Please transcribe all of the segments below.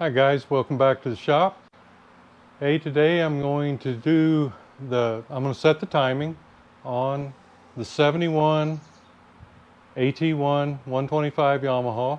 Hi guys, welcome back to the shop. Hey, today I'm going to set the timing on the 71 AT-1 125 Yamaha.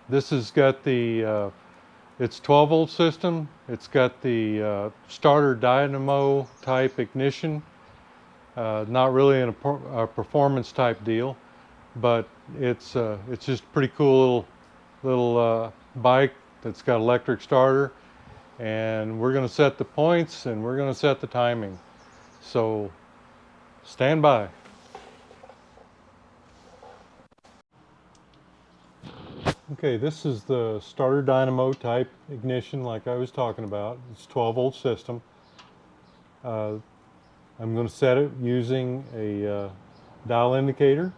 This has got the, it's 12 volt system. It's got the starter dynamo type ignition. Not really a performance type deal, but it's just a pretty cool little bike that's got electric starter. And we're going to set the points and we're going to set the timing. So stand by. Okay, this is the starter dynamo type ignition like I was talking about. It's 12 volt system. I'm going to set it using a dial indicator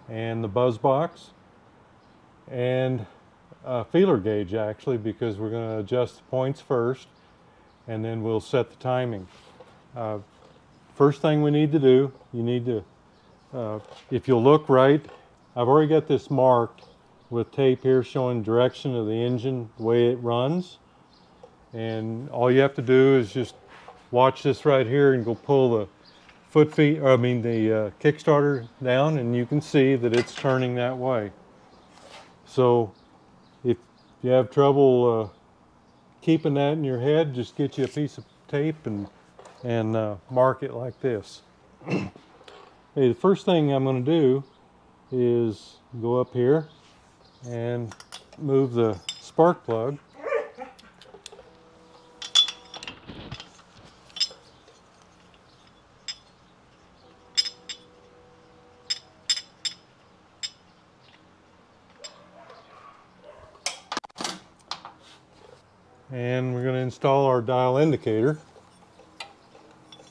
and the buzz box and a feeler gauge actually, because we're going to adjust the points first and then we'll set the timing. First thing we need to do, if you'll look right, I've already got this marked with tape here showing direction of the engine, the way it runs. And all you have to do is just watch this right here and go pull the the Kickstarter down, and you can see that it's turning that way. So if you have trouble keeping that in your head, just get you a piece of tape and mark it like this. Okay, the first thing I'm going to do is go up here and move the spark plug. And we're going to install our dial indicator.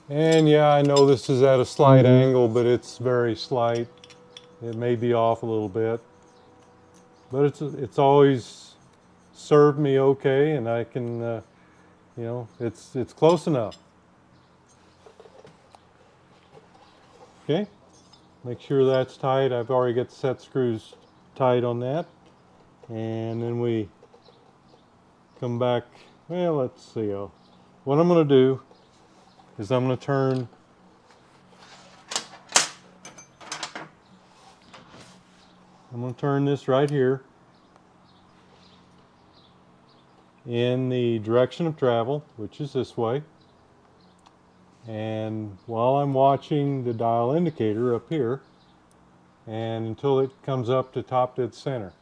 And yeah, I know this is at a slight angle, but it's very slight. It may be off a little bit, but it's always served me okay, and I can, it's close enough. Okay, make sure that's tight. I've already got the set screws tight on that, and then we come back. Well, let's see. What I'm going to do is I'm going to turn this right here in the direction of travel, which is this way. And while I'm watching the dial indicator up here, and until it comes up to top dead center.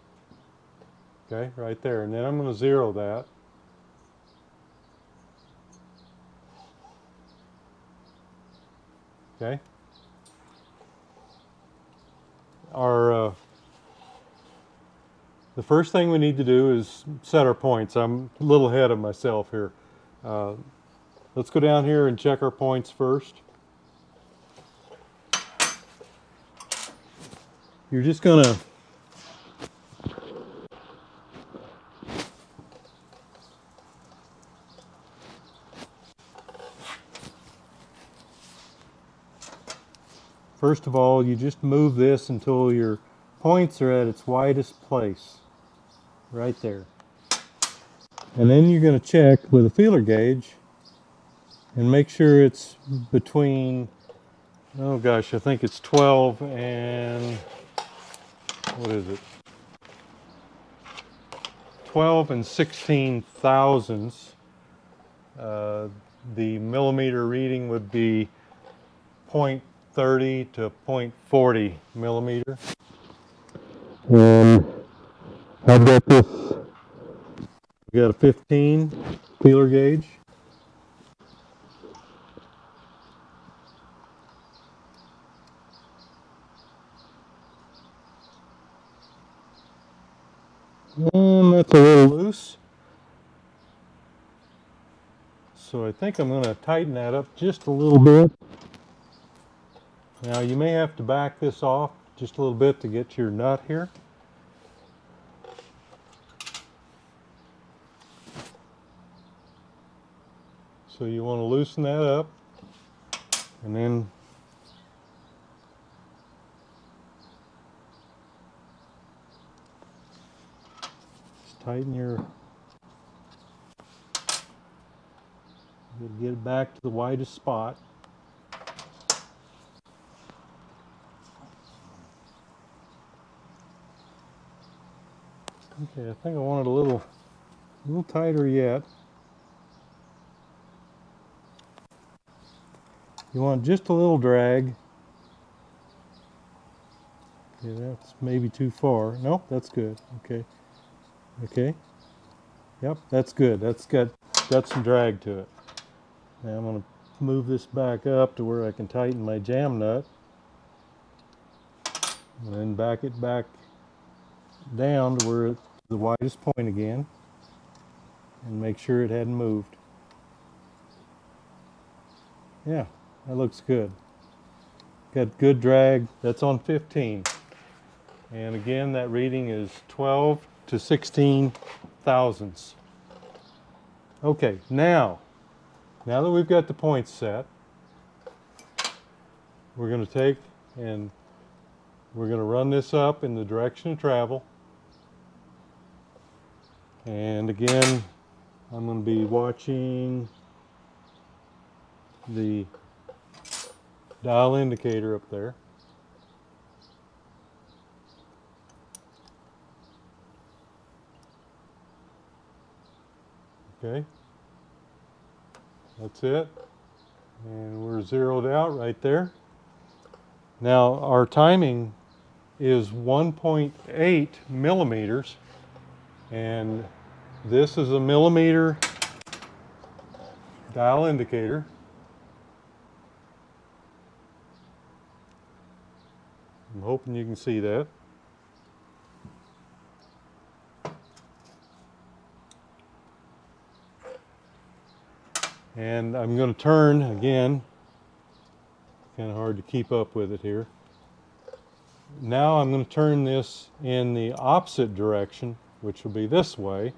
Okay, right there. And then I'm going to zero that. Okay. The first thing we need to do is set our points. I'm a little ahead of myself here. Let's go down here and check our points first. You're just going to first of all, you just move this until your points are at its widest place, right there. And then you're going to check with a feeler gauge and make sure it's between, oh gosh, I think it's 12 and, what is it? 12 and 16 thousandths. The millimeter reading would be 0.30 to 0.40 millimeter. And I've got this, we got a 15 feeler gauge. And that's a little loose. So I think I'm going to tighten that up just a little bit. Now you may have to back this off just a little bit to get your nut here. So you want to loosen that up and then just tighten your get it back to the widest spot. Okay, I think I want it a little tighter yet. You want just a little drag. Okay, that's maybe too far. Nope, that's good. Okay. Okay. Yep, that's good. That's got some drag to it. Now I'm going to move this back up to where I can tighten my jam nut. And then back it back down to where it's the widest point again. And make sure it hadn't moved. Yeah, that looks good. Got good drag. That's on 15. And again, that reading is 12 to 16 thousandths. Okay, now that we've got the points set, we're going to take and we're going to run this up in the direction of travel. And again, I'm going to be watching the dial indicator up there. Okay, that's it. And we're zeroed out right there. Now our timing is 1.8 millimeters, and this is a millimeter dial indicator. I'm hoping you can see that. And I'm going to turn again. Kind of hard to keep up with it here. Now I'm going to turn this in the opposite direction, which will be this way.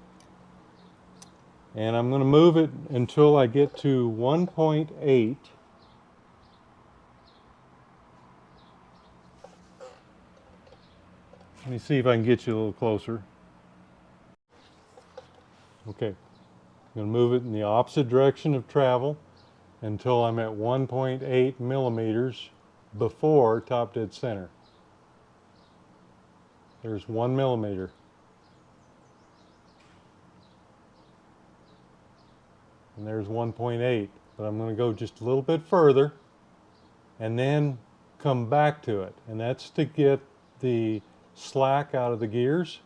And I'm going to move it until I get to 1.8. Let me see if I can get you a little closer. Okay. I'm going to move it in the opposite direction of travel until I'm at 1.8 millimeters before top dead center. There's 1 millimeter. And there's 1.8. But I'm going to go just a little bit further and then come back to it. And that's to get the slack out of the gears.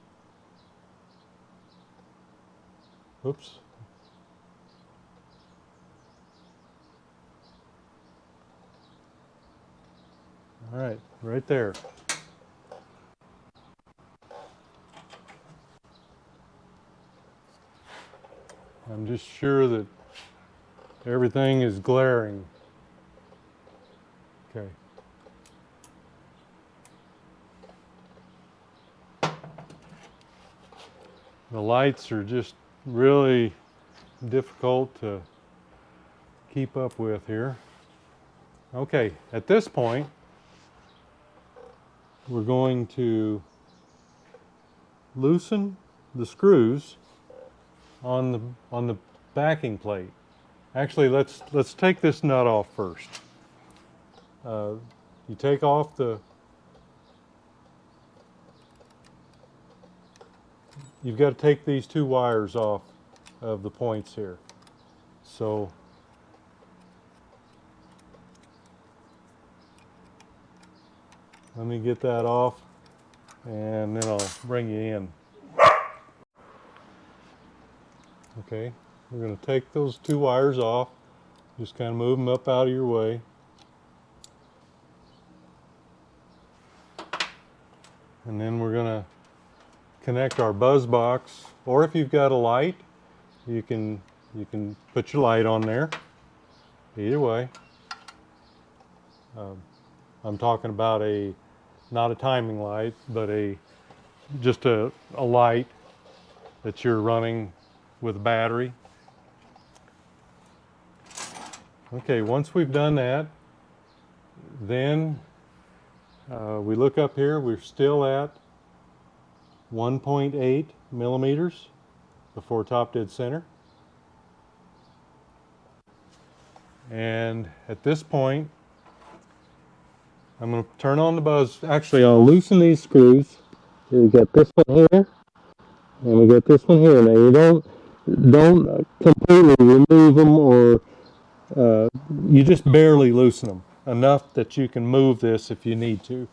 Oops. All right, right there. I'm just sure that everything is glaring. Okay. The lights are just really difficult to keep up with here. Okay, at this point, we're going to loosen the screws on the backing plate. Actually, let's take this nut off first. You take off you've got to take these two wires off of the points here. So let me get that off and then I'll bring you in. Okay, we're going to take those two wires off, just kind of move them up out of your way. And then we're going to connect our buzz box, or if you've got a light, you can put your light on there. Either way. I'm talking about not a timing light, but just a light that you're running with battery. Okay, once we've done that, then we look up here, we're still at 1.8 millimeters before top dead center. And at this point, I'm going to turn on the buzz. Actually, I'll loosen these screws. We got this one here, and we got this one here. Now you don't completely remove them, or you just barely loosen them enough that you can move this if you need to.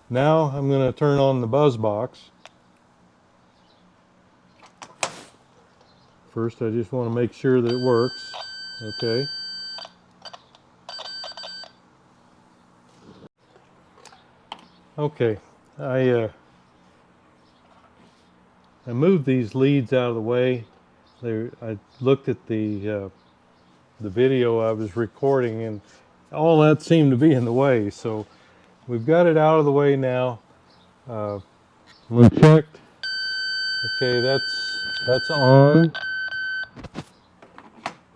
Now I'm going to turn on the buzz box. First, I just want to make sure that it works. Okay. Okay. I moved these leads out of the way. I looked at the video I was recording, and all that seemed to be in the way. So we've got it out of the way now. We checked. Okay, that's on.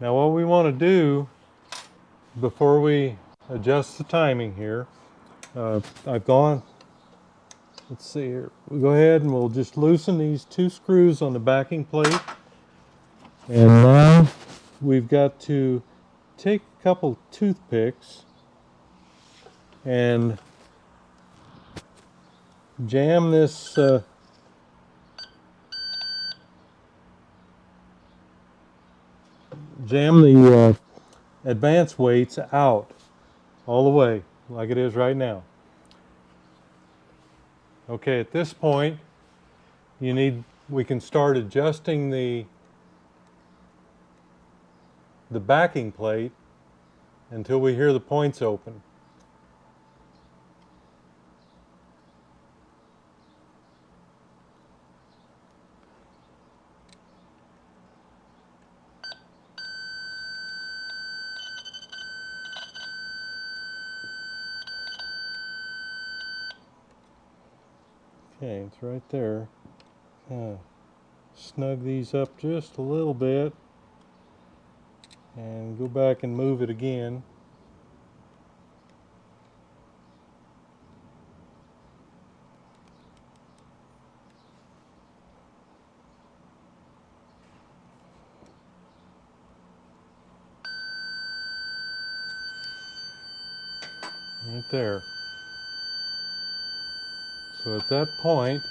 Now what we want to do before we adjust the timing here, I've gone. Let's see here. We'll go ahead and we'll just loosen these two screws on the backing plate. And now we've got to take a couple toothpicks and jam this jam the advance weights out all the way like it is right now. Okay, at this point we can start adjusting the backing plate until we hear the points open. Okay, it's right there. Snug these up just a little bit and go back and move it again. Right there. So at that point,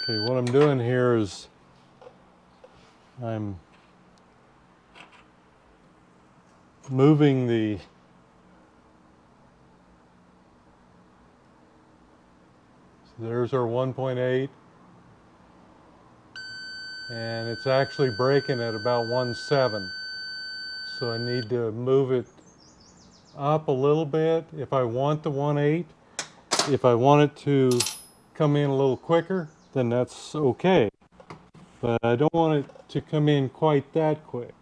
okay, what I'm doing here is I'm moving so there's our 1.8, and it's actually braking at about 1.7. So I need to move it up a little bit if I want the 1.8. If I want it to come in a little quicker, then that's okay. But I don't want it to come in quite that quick.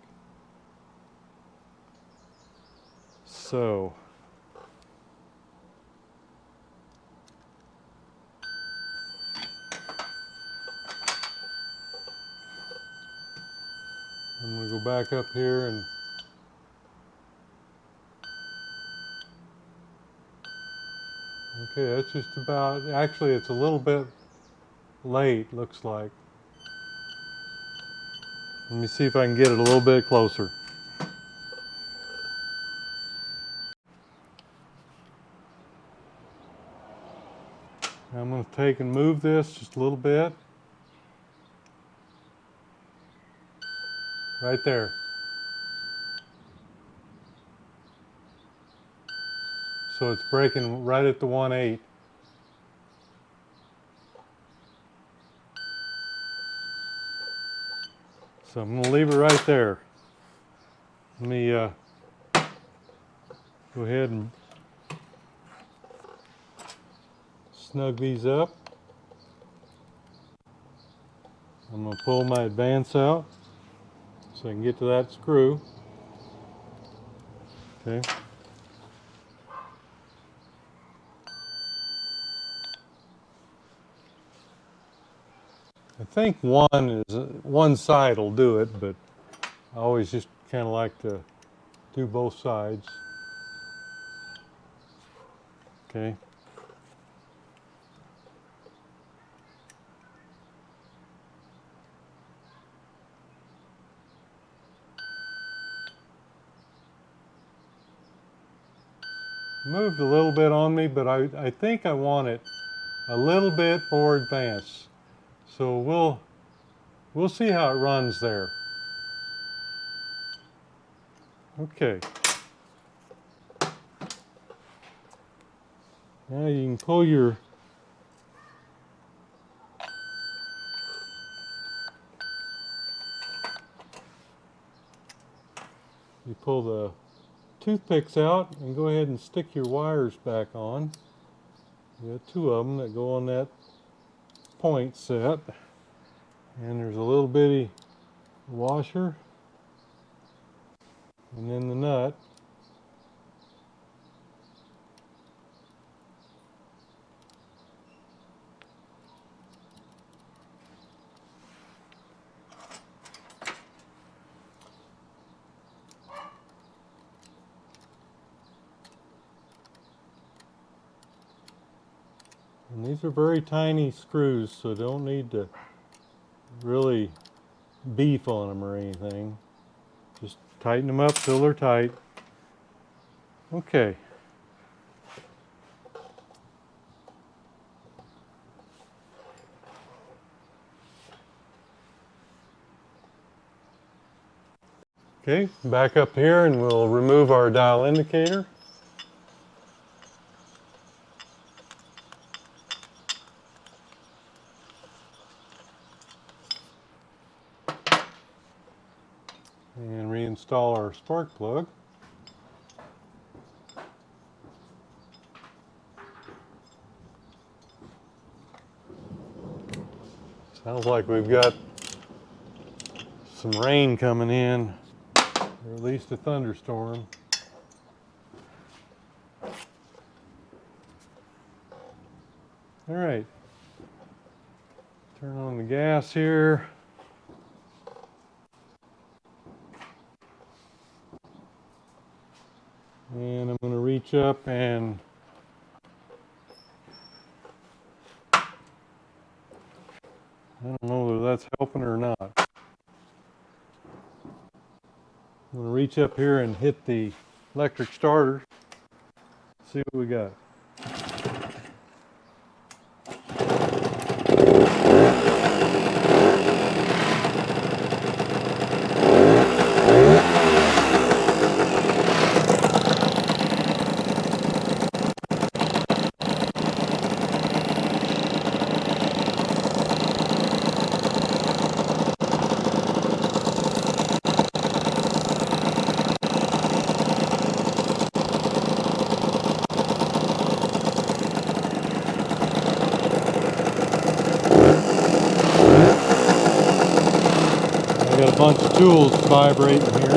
So I'm going to go back up here and okay, that's just about, actually it's a little bit late, looks like. Let me see if I can get it a little bit closer. I'm going to take and move this just a little bit. Right there. So it's braking right at the 1.8. So I'm going to leave it right there. Let me go ahead and snug these up. I'm going to pull my advance out so I can get to that screw. Okay. I think one side will do it, but I always just kind of like to do both sides. Okay. Moved a little bit on me, but I think I want it a little bit more advanced. So we'll see how it runs there. Okay. Now you can pull you pull the toothpicks out and go ahead and stick your wires back on. You got two of them that go on that point set. And there's a little bitty washer and then the nut. And these are very tiny screws, so don't need to really beef on them or anything. Just tighten them up till they're tight. Okay. Okay, back up here and we'll remove our dial indicator. And reinstall our spark plug. Sounds like we've got some rain coming in, or at least a thunderstorm. All right, turn on the gas here. And I'm going to reach up and I don't know whether that's helping or not. I'm going to reach up here and hit the electric starter. See what we got. Got a bunch of tools vibrating here.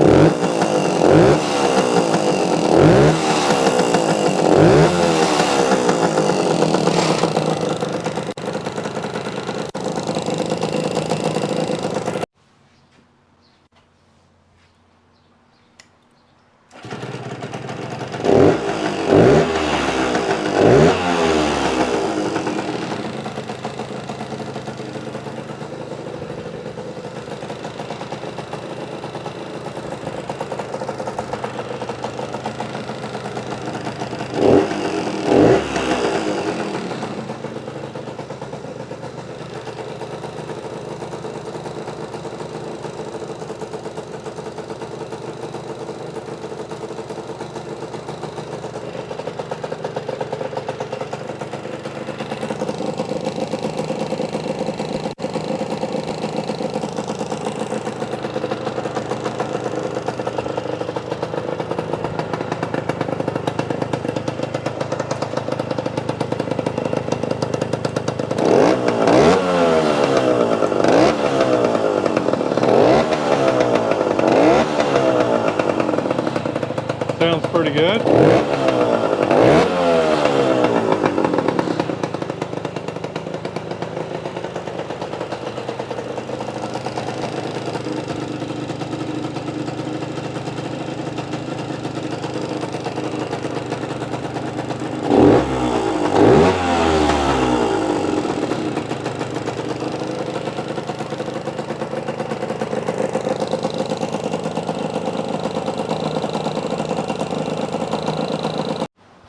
sounds pretty good.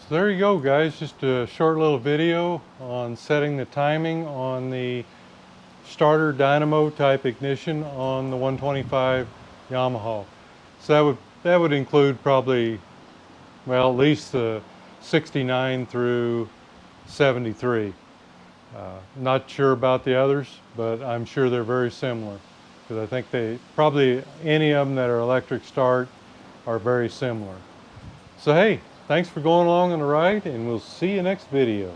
So there you go, guys, just a short little video on setting the timing on the starter dynamo type ignition on the 125 Yamaha. So that would include probably, well, at least the 69 through 73. Not sure about the others, but I'm sure they're very similar, because I think they probably, any of them that are electric start are very similar. So hey, thanks for going along on the ride, and we'll see you next video.